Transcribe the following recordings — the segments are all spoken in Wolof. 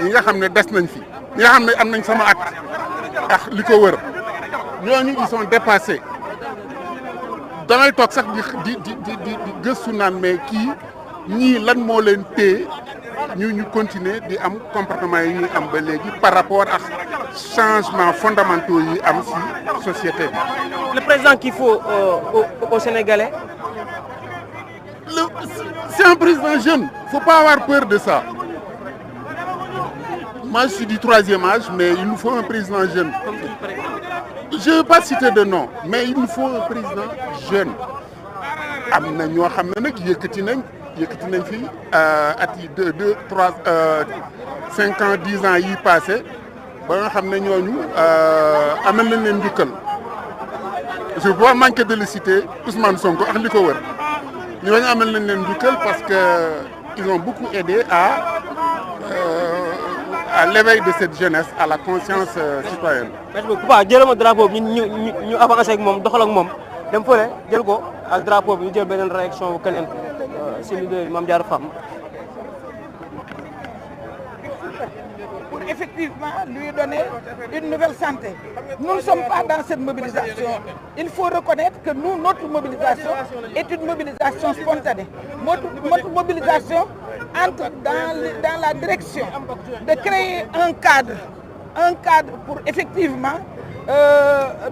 yi nga xam ne des nañ fi ñi nga xam ne am nañ sama at ak li ko wër ñooñu ils sont dépassés damay toog sax di gëstu naan mais kii ñii lan moo leen téye ñu continuer di am comportement yi ñuy am ba léegi par rapport ak changement fondamentaux yi am ci société bi. Le président qu'il faut au Sénégalais. C'est un président jeune, faut pas avoir peur de ça. Moi je suis du troisième âge, mais il nous faut un président jeune. Je ne veux pas citer de nom, mais il nous faut un président jeune. am na ñoo xam ne nag yëkkati nañ fi at yi 2, 3, 5 ans 10 ans yi passé ba nga xam ne ñooñu amal nañ leen njukkal. Je ne veux pas manquer de le citer Ousmane Sonko ak li ko wër ñooñu amal nañ leen njukkal parce que ils ont beaucoup aidé à l'éveil de cette jeunesse, à la conscience citoyenne. Merci beaucoup. Papa jëlal ma drapeau bi ñu avancé ak moom doxal ak moom dem fële jël ko ak drapeau bi ñu jël beneen réaction keneen si leader Mame Diarra Fam. Pour effectivement lui donner une nouvelle santé. Nous ne sommes pas dans cette mobilisation. Il faut reconnaître que nous, notre mobilisation est une mobilisation spontanée. Notre mobilisation entre dans la direction de créer un cadre pour effectivement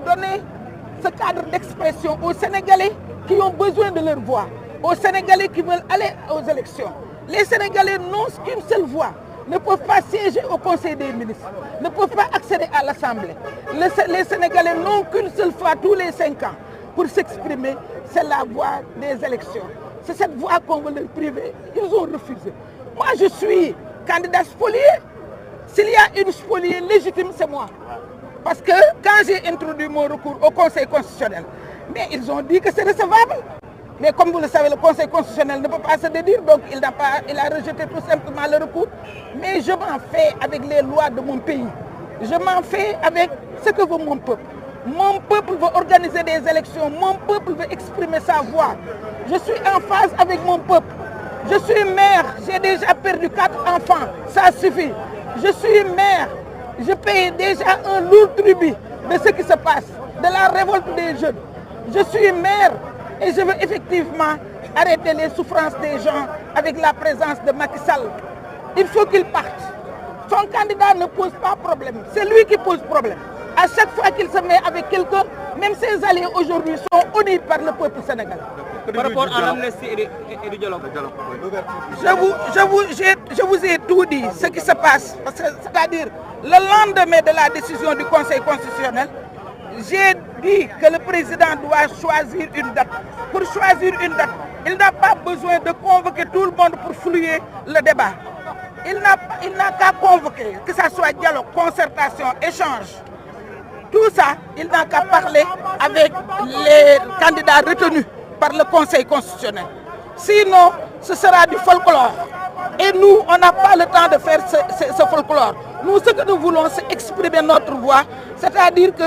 donner ce cadre d'expression aux Sénégalais qui ont besoin de leur voix, aux Sénégalais qui veulent aller aux élections. Les Sénégalais n'ont qu'une seule voix, ne peuvent pas siéger au Conseil des ministres, ne peuvent pas accéder à l'Assemblée. Les Sénégalais n'ont qu'une seule fois tous les 5 ans pour s'exprimer, c'est la voie des élections. C'est cette voie qu'on veut leur priver. Ils ont refusé. Moi, je suis candidat spolié. S'il y a une spoliée légitime, c'est moi. Parce que quand j'ai introduit mon recours au Conseil constitutionnel, mais ils ont dit que c'est recevable. Mais comme vous le savez, le Conseil constitutionnel ne peut pas se dédire, donc il a rejeté tout simplement le recours. Mais je m'en fais avec les lois de mon pays. Je m'en fais avec ce que veut mon peuple. Mon peuple veut organiser des élections. Mon peuple veut exprimer sa voix. Je suis en phase avec mon peuple. Je suis mère. J'ai déjà perdu 4 enfants. Ça suffit. Je suis mère. Je paye déjà un lourd tribut de ce qui se passe, de la révolte des jeunes. Je suis mère et je veux effectivement arrêter les souffrances des gens avec la présence de Macky Sall. Il faut qu'il parte. Son candidat ne pose pas problème. C'est lui qui pose problème. À chaque fois qu'il se met avec quelqu'un, même ses alliés aujourd'hui sont honnis par le peuple sénégalais. Par rapport à l'amnistie et du dialogue. Je vous ai tout dit, ce qui se passe. C'est-à-dire, le lendemain de la décision du Conseil constitutionnel, j'ai dit que le président doit choisir une date. Pour choisir une date, il n'a pas besoin de convoquer tout le monde pour fluer le débat. Il n'a qu'à convoquer, que ce soit dialogue, concertation, échange. Tout ça, il n'a qu'à parler avec les candidats retenus par le Conseil constitutionnel. Sinon, ce sera du folklore. Et nous, on n'a pas le temps de faire ce folklore. Nous, ce que nous voulons, c'est exprimer notre voix, c'est-à-dire que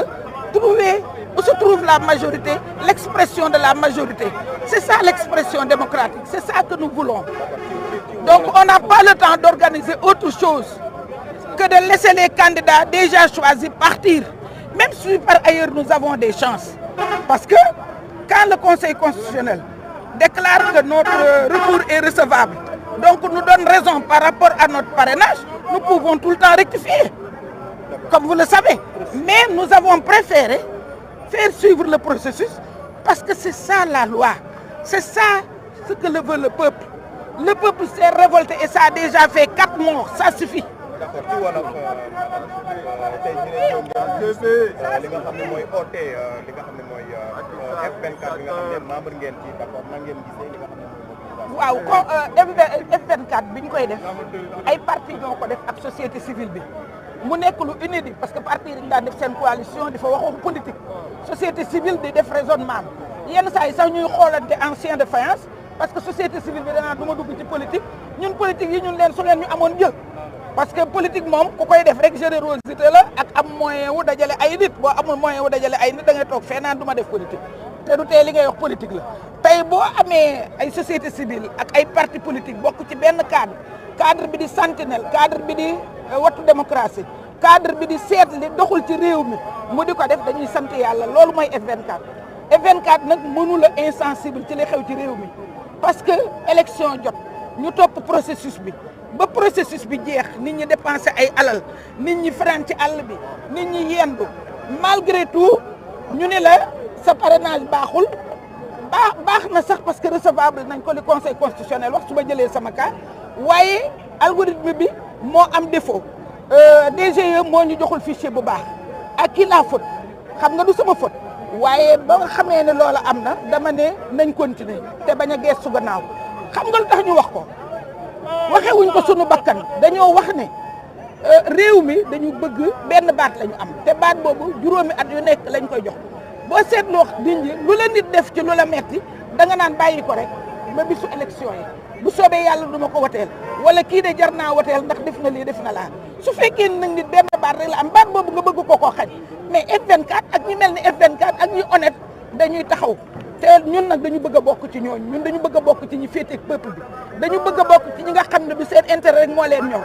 trouver où se trouve la majorité, l'expression de la majorité. C'est ça l'expression démocratique, c'est ça que nous voulons. Donc on n'a pas le temps d'organiser autre chose que de laisser les candidats déjà choisis partir. Même si par ailleurs nous avons des chances. Parce que quand le Conseil constitutionnel déclare que notre recours est recevable, donc nous donne raison par rapport à notre parrainage, nous pouvons tout le temps rectifier, comme vous le savez. Mais nous avons préféré faire suivre le processus parce que c'est ça la loi. C'est ça ce que veut le peuple. Le peuple s'est révolté et ça a déjà fait 4 morts, ça suffit. D'accord ci wolof tey jii li nga xam ne mooy oote li nga xam ne mooy F24 bi nga xam ne membre ngeen ci d'accord nan ngeen gisee li nga xam ne mooy waaw F24 bi ñu koy def ay parti ñoo ko def ak société civile bi mu nekk lu inédit parce que parti dañu daan def seen coalition di fa waxu politique société civile di def raisonnement yenn saa yi sax ñuy xoolante en chien de faïence parce que société civile bi danaa du ma dugg ci politique ñun politique yi ñun leen su leen ñu amoon jël parce que politique moom ku koy def rek générosité la ak am moyen wu dajale ay nit boo amul moyen wu dajale ay nit da ngay toog fee naan du ma def politique te du tee li ngay wax politique la tey boo amee ay société civile ak ay parti politique bokk ci benn cadre bi di sentinelle cadre bi di wattu démocratie cadre bi di seet li doxul ci réew mi mu di ko def dañuy sant yàlla loolu mooy F24 F24 nag mënu la insensible ci li xew ci réew mi parce que élection jot ñu topp processus bi ba processus bi jeex nit ñi dépensé ay alal nit ñi fanaan ci àll bi nit ñi yendu malgré tout ñu ne la sa parrainage baaxul baax na sax parce que recevable nañ ko li conseil constitutionnel wax su ma jëlee sama cas waaye algorithme bi moo am défaut DGE moo ñu joxul fichier bu baax ak kii la faute xam nga du sama faute waaye ba nga xamee ne loola am na dama ne nañ continuer te bañ a geestu gannaaw xam nga lu tax ñu wax ko waxewuñ ko sunu bakkan dañoo wax ne réew mi dañu bëgg benn baat la ñu am te baat boobu juróomi at yu nekk lañ koy jox boo seetloo nit ñi lu la nit def ci lu la metti da nga naan bàyyi ko rek ba bisu élection yi bu soobee yàlla du ma ko woteel wala kii de jar naa woteel ndax def na lii def na laa su fekkee nag nit benn baat rek la am baat boobu nga bëgg ko koo xaj mais F24 ak ñi mel ni F24 ak ñi honnête dañuy taxaw te ñun nag dañu bëgg a bokk ci ñooñu ñun dañu bëgg a bokk ci ñi féete ak peuple bi dañu bëgg a bokk ci ñi nga xam ne du seen intérêt rek moo leen ñor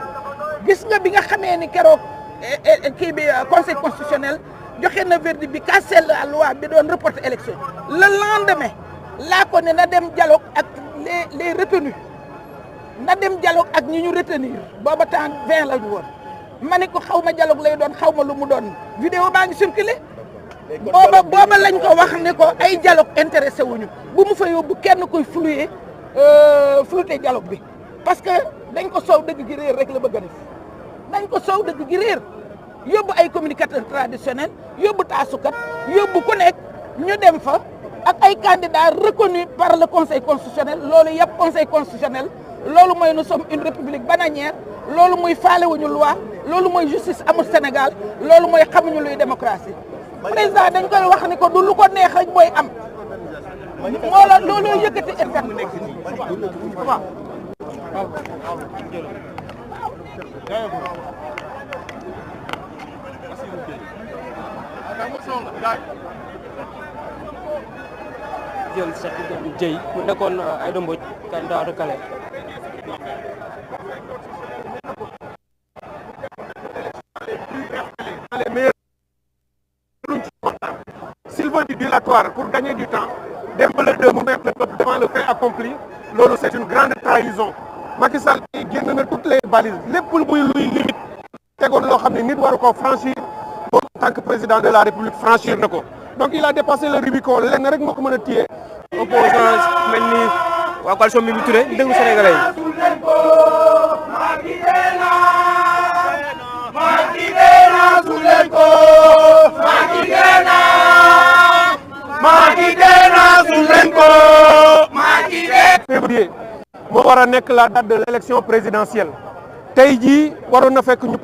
gis nga bi nga xamee ni keroog kii bi conseil constitutionnel joxe na verdict bi cassé la loi bi doon reporter élection le lendemain laa ko ne na dem dialogue ak les retenus na dem dialogue ak ñi ñu retenir booba temps 20 la ñu woon ma ne ko xaw ma dialogue lay doon xaw ma lu mu doon vidéo baa ngi circulé booba lañ ko wax ne ko ay dialogue intéressé wuñu bu mu fa yóbbu kenn koy flouter dialogue bi parce que dañ ko soow dëgg gi réer rek la bëgg a def dañ ko soow dëgg gi réer yóbbu ay communicateurs traditionnels yóbbu taasukat yóbbu ku nekk ñu dem fa ak ay candidats reconnus par le conseil constitutionnel loolu yëpp conseil constitutionnel loolu mooy nous sommes une république bananière loolu mooy faalewuñu loi loolu mooy justice amul Sénégal loolu mooy xamuñu luy démocratie président dañ koy wax ni ko du lu ko neex rek mooy am moo la looloo yëkkati waaw jël Cheikh Dieye mu nekkoon Aïda Mbodj candidat recalé les meilleurs s'il veut du dilatoire pour gagner du temps dem ba le 2 mu mettre le peuple devant le fait accompli loolu c'est une grande trahison Macky Sall génn na toutes les balises lépp muy luy limite tegoon loo xam ne nit waru ko franchir moom en tant que président de la République franchir na ko donc il a dépassé le Rubicon lenn rek moo ko mën a téye opposant mel ni waa coalition Mimi Touré ñu déglu Sénégalais février moo war a nekk la date de l'élection présidentielle tey jii waroon na fekk ñu